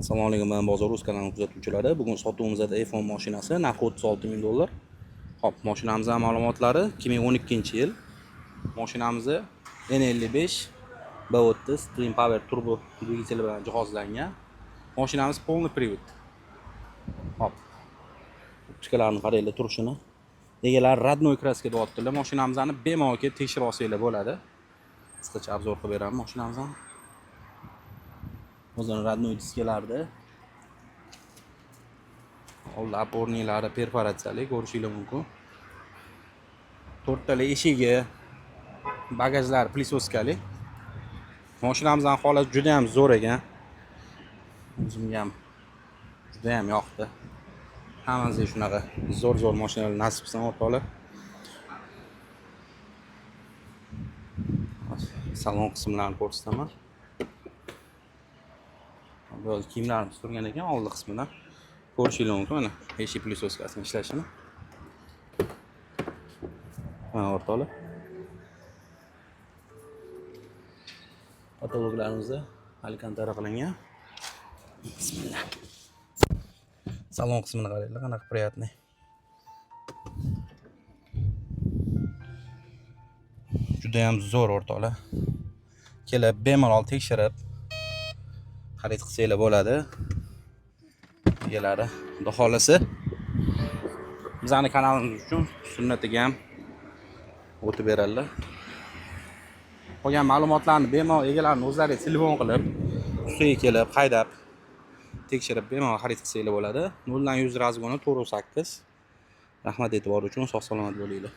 Assalomu alaykum, men Bozor Rus kanali kuzatuvchilari. Bugun sotuvimizda iPhone mashinasi narxi $36,000. Hop, mashinamizning ma'lumotlari 2012-yil. Mashinamiz N55 B30 Twin Power turbo dvigateli bilan jihozlangan. Mashinamiz полный привод. Hop. Optikalarni qaranglar turishini. Egalari родной kraska deyaptilar. Mashinamizni bemalol kelib tekshirib olsanglar bo'ladi. Qisqacha obzor qilib beraman mashinamizni. O'zini родной diskalarida old opornilari perforatsiyali ko'rishingiz mumkin. 4 tali eshigi, bagajlar plisoskali. Mashinamizning holati juda ham zo'r ekan. O'zimga ham juda ham yoqdi. Hammangizga shunaqa zo'r mashinalar nasib qilsin o'rtoqlar. Salon qismlarini ko'rsataman. Böyle kiyimlarimiz turgan ekan oldi qismidan ko'rishingiz mumkin. Mana eshik plisoskasini ishlashini. Mana o'rtoqlar. Kataloglarimizda alkantara qilingan. Bismillah. Salon qismini qaranglar, qanaqa приятный. Juda ham zo'r o'rtoqlar. Kelib bemalol tekshirib xarid qilsanglar bo'ladi. Egalari xudo xolasa bizning kanalimiz uchun sunnatiga ham o'tib beradilar. Qolgan ma'lumotlarni bemalol egalarning o'zlari telefon qilib, ustiga kelib, haydab tekshirib bemalol xarid qilsanglar bo'ladi. 0 dan 100 razgoni 408. Rahmat e'tibor uchun sog' salomat bo'linglar.